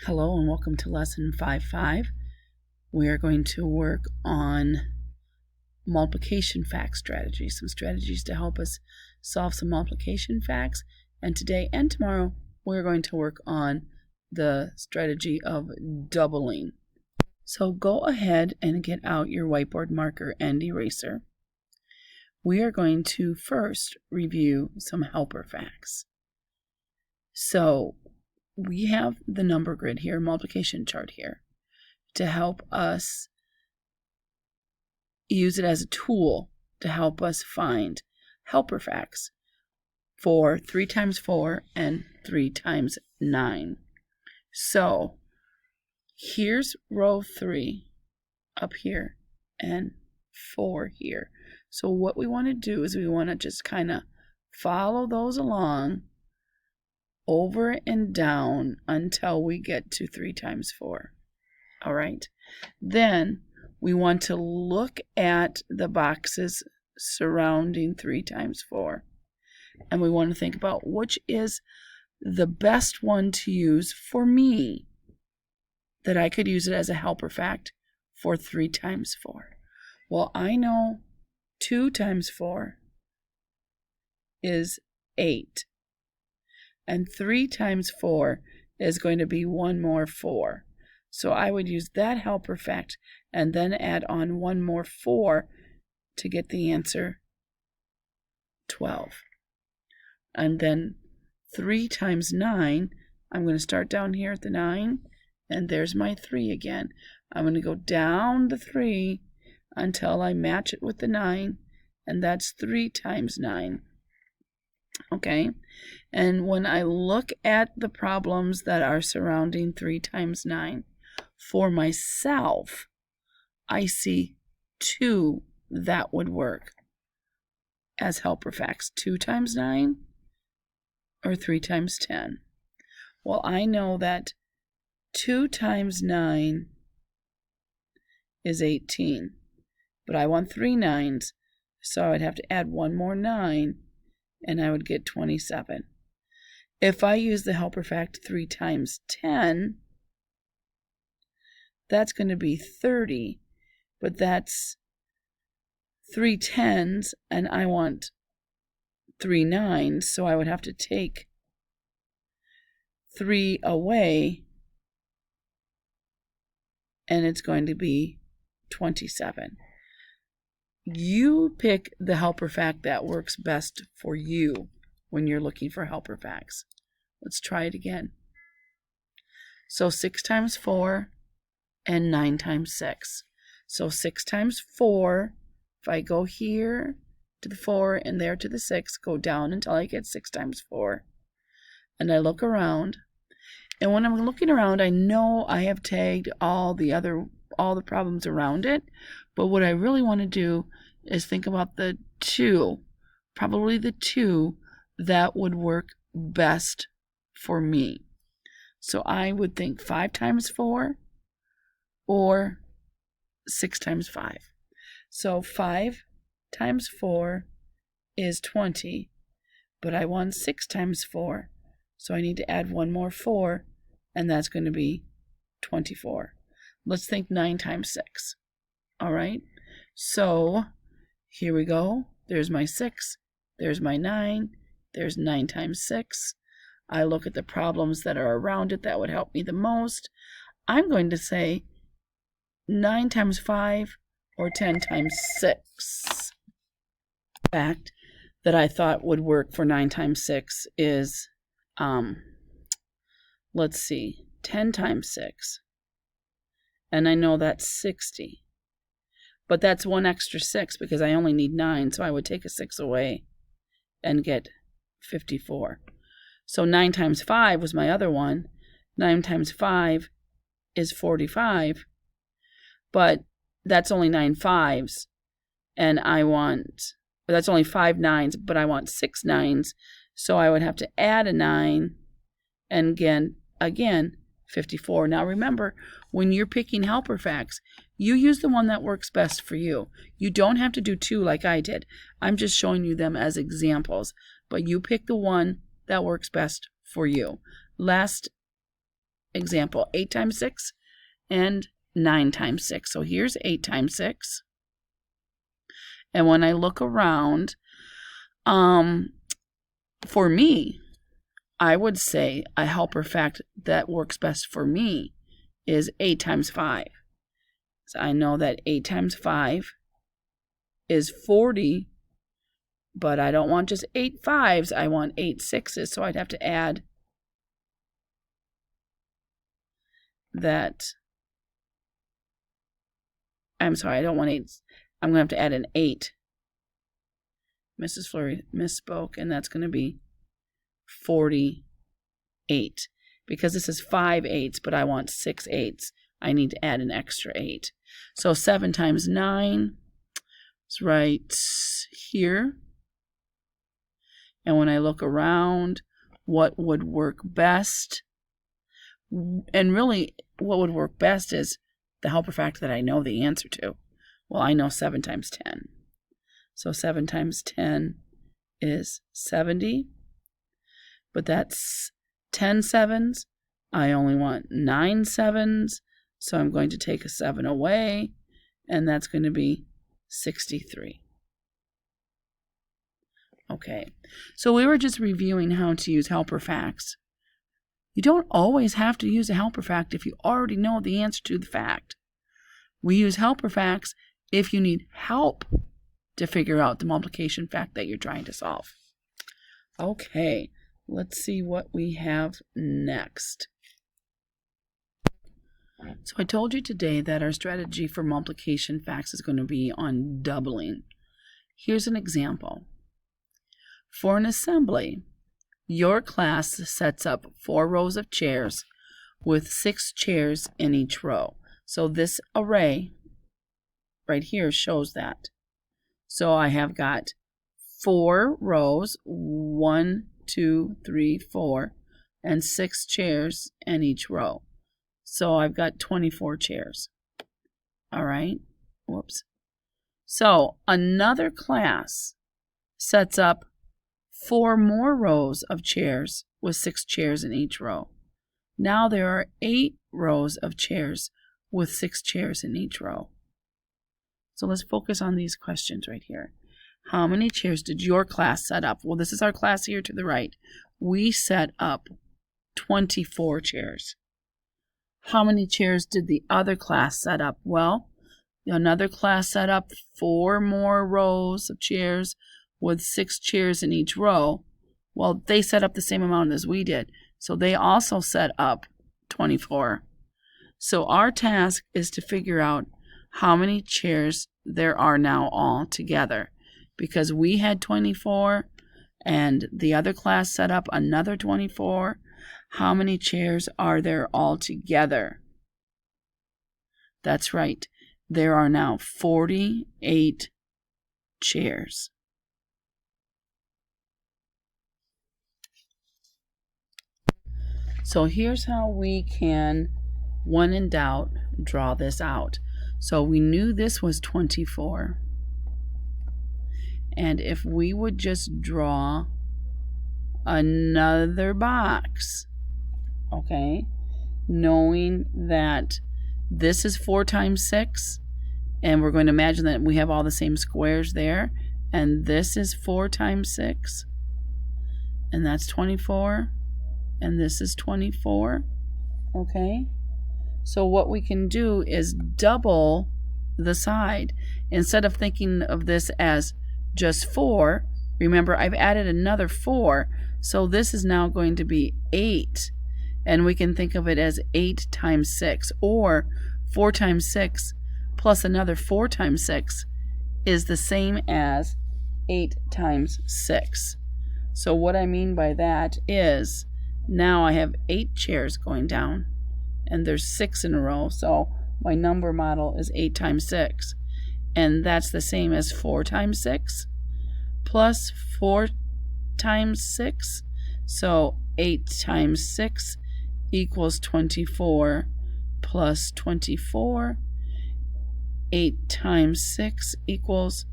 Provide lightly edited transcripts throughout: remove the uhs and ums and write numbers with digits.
Hello and welcome to lesson 5.5. We are going to work on multiplication fact strategies, some strategies to help us solve some multiplication facts. And today and tomorrow, we're going to work on the strategy of doubling. So go ahead and get out your whiteboard marker and eraser. We are going to first review some helper facts. So we have the number grid here, multiplication chart here, to help us use it as a tool to help us find helper facts for 3 times 4 and 3 times 9. So here's row 3 up here and 4 here. So what we want to do is we want to just kind of follow those along over and down until we get to 3 times 4. All right. Then we want to look at the boxes surrounding 3 times 4. And we want to think about which is the best one to use for me, that I could use it as a helper fact for 3 times 4. Well, I know 2 times 4 is 8. And 3 times 4 is going to be one more 4. So I would use that helper fact and then add on one more 4 to get the answer 12. And then 3 times 9, I'm going to start down here at the 9, and there's my 3 again. I'm going to go down the 3 until I match it with the 9, and that's 3 times 9. Okay, and when I look at the problems that are surrounding 3 times 9, for myself, I see 2 that would work as helper facts. 2 times 9 or 3 times 10. Well, I know that 2 times 9 is 18, but I want 3 9s, so I'd have to add one more 9, and I would get 27. If I use the helper fact 3 times 10, that's going to be 30, but that's 3 10s, and I want 3 9s, so I would have to take 3 away, and it's going to be 27. You pick the helper fact that works best for you when you're looking for helper facts. Let's try it again. So 6 times 4 and 9 times 6. So 6 times 4, if I go here to the 4 and there to the 6, go down until I get 6 times 4. And I look around. And when I'm looking around, I know I have tagged all the problems around it. But what I really want to do is think about the 2, probably the 2 that would work best for me. So I would think 5 times 4 or 6 times 5. So 5 times 4 is 20, but I want 6 times 4. So I need to add one more 4, and that's going to be 24. Let's think 9 times 6. All right, so here we go. There's my 6, there's my 9, there's 9 times 6. I look at the problems that are around it that would help me the most. I'm going to say 9 times 5 or 10 times 6. The fact that I thought would work for 9 times 6 is, let's see, 10 times 6. And I know that's 60. But that's one extra 6 because I only need 9, so I would take a 6 away and get 54. So 9 times 5 was my other one. 9 times 5 is 45, but that's only 9 5s, and that's only 5 9s, but I want 6 9s, so I would have to add a 9, and again 54. Now remember, when you're picking helper facts, you use the one that works best for you. You don't have to do 2 like I did. I'm just showing you them as examples, but you pick the one that works best for you. Last example, 8 times 6 and 9 times 6. So here's 8 times 6. And when I look around, for me, I would say a helper fact that works best for me is 8 times 5. So I know that 8 times 5 is 40, but I don't want just 8 5s. I want 8 6s, so I'd have to add that. I'm sorry, I don't want 8. I'm going to have to add an 8. Mrs. Fleury misspoke, and that's going to be 48. Because this is 5 8s, but I want 6 8s. I need to add an extra 8. So 7 times 9 is right here. And when I look around, what would work best? And really, what would work best is the helper fact that I know the answer to. Well, I know 7 times 10. So 7 times 10 is 70. But that's 10 7s. I only want 9 7s. So I'm going to take a 7 away. And that's going to be 63. Okay, so we were just reviewing how to use helper facts. You don't always have to use a helper fact if you already know the answer to the fact. We use helper facts if you need help to figure out the multiplication fact that you're trying to solve. Okay, let's see what we have next. So I told you today that our strategy for multiplication facts is going to be on doubling. Here's an example. For an assembly, your class sets up 4 rows of chairs with 6 chairs in each row. So this array right here shows that. So I have got 4 rows, 1, 2, 3, 4, and 6 chairs in each row. So I've got 24 chairs. All right. Whoops. So another class sets up 4 more rows of chairs with 6 chairs in each row. Now there are 8 rows of chairs with 6 chairs in each row. So let's focus on these questions right here. How many chairs did your class set up? Well, this is our class here to the right. We set up 24 chairs. How many chairs did the other class set up? Well, another class set up 4 more rows of chairs with 6 chairs in each row. Well, they set up the same amount as we did, so they also set up 24. So our task is to figure out how many chairs there are now all together. Because we had 24 and the other class set up another 24, how many chairs are there all together? That's right. There are now 48 chairs. So here's how we can, when in doubt, draw this out. So we knew this was 24. And if we would just draw another box, okay, knowing that this is 4 times 6, and we're going to imagine that we have all the same squares there, and this is 4 times 6, and that's 24, and this is 24, okay? So what we can do is double the side. Instead of thinking of this as just 4, remember I've added another 4, so this is now going to be 8, and we can think of it as 8 times 6, or 4 times 6 plus another 4 times 6 is the same as 8 times 6. So what I mean by that is now I have 8 chairs going down, and there's 6 in a row, so my number model is 8 times 6. And that's the same as 4 times 6 plus 4 times 6. So 8 times 6 equals 24 plus 24. 8 times 6 equals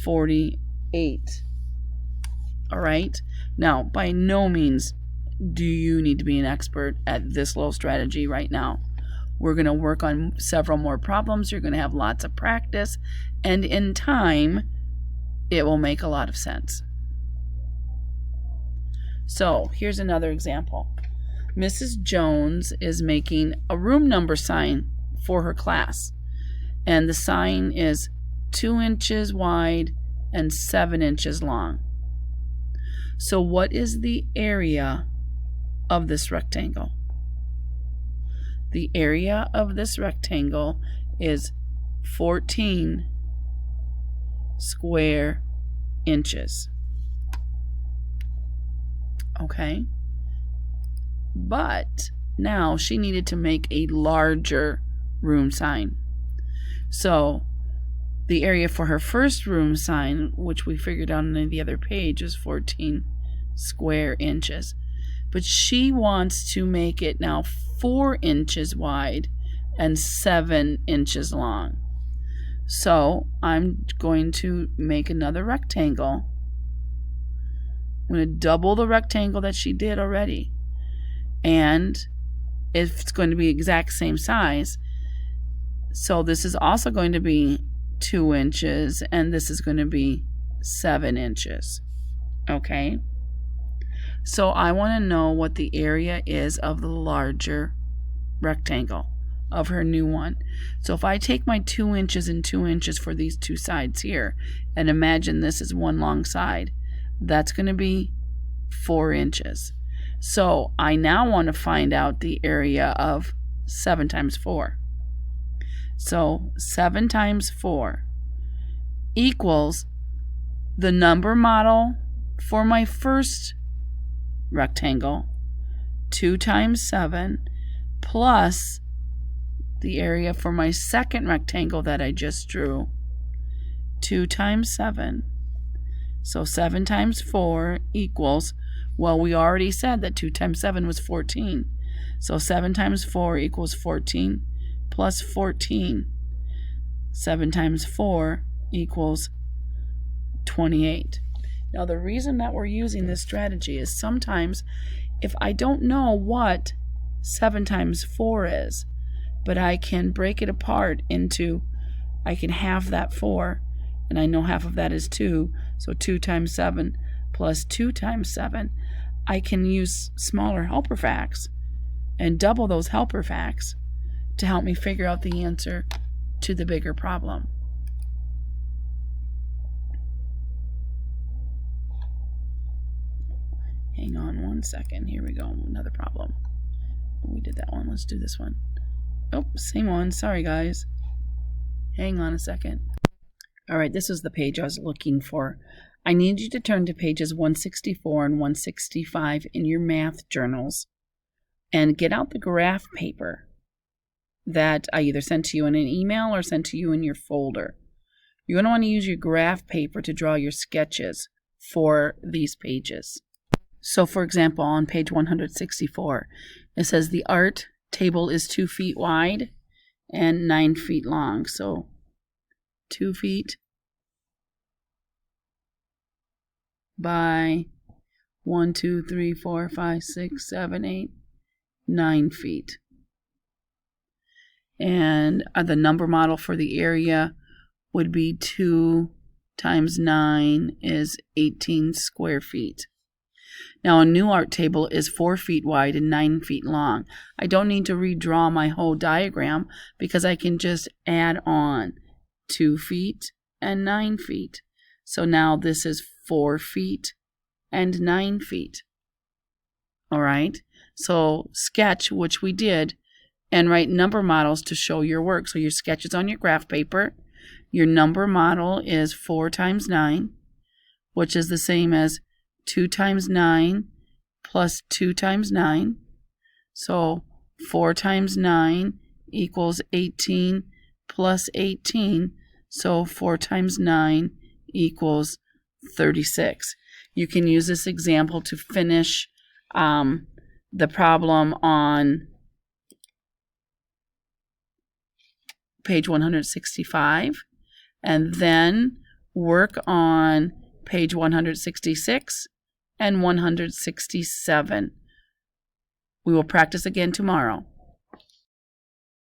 48. All right? Now, by no means do you need to be an expert at this little strategy right now? We're going to work on several more problems. You're going to have lots of practice, and in time, it will make a lot of sense. So here's another example. Mrs. Jones is making a room number sign for her class, and the sign is 2 inches wide and 7 inches long. So what is the area of this rectangle? The area of this rectangle is 14 square inches. Okay? But now she needed to make a larger room sign. So the area for her first room sign, which we figured out on the other page, is 14 square inches. But she wants to make it now 4 inches wide and 7 inches long. So I'm going to make another rectangle. I'm going to double the rectangle that she did already. And it's going to be exact same size. So this is also going to be 2 inches, and this is going to be 7 inches. Okay? So I want to know what the area is of the larger rectangle of her new one. So if I take my 2 inches and 2 inches for these two sides here, and imagine this is one long side, that's going to be 4 inches. So I now want to find out the area of 7 times 4. So 7 times 4 equals the number model for my first rectangle, 2 times 7, plus the area for my second rectangle that I just drew, 2 times 7. So 7 times 4 equals, well, we already said that 2 times 7 was 14. So 7 times 4 equals 14 plus 14. 7 times 4 equals 28. Now, the reason that we're using this strategy is sometimes if I don't know what 7 times 4 is, but I can break it apart into, I can half that 4, and I know half of that is 2, so 2 times 7 plus 2 times 7. I can use smaller helper facts and double those helper facts to help me figure out the answer to the bigger problem. Hang on one second. Here we go. Another problem. We did that one. Let's do this one. Oh, same one. Sorry, guys. Hang on a second. All right, this is the page I was looking for. I need you to turn to pages 164 and 165 in your math journals and get out the graph paper that I either sent to you in an email or sent to you in your folder. You're going to want to use your graph paper to draw your sketches for these pages. So, for example, on page 164, it says the art table is 2 feet wide and 9 feet long. So 2 feet by 1, 2, 3, 4, 5, 6, 7, 8, 9 feet. And the number model for the area would be 2 times 9 is 18 square feet. Now, a new art table is 4 feet wide and 9 feet long. I don't need to redraw my whole diagram because I can just add on 2 feet and 9 feet. So now this is 4 feet and 9 feet. All right. So sketch, which we did, and write number models to show your work. So your sketch is on your graph paper. Your number model is 4 times 9, which is the same as 2 times 9 plus 2 times 9. So 4 times 9 equals 18 plus 18. So 4 times 9 equals 36. You can use this example to finish the problem on page 165 and then work on page 166 and 167 We will practice again tomorrow.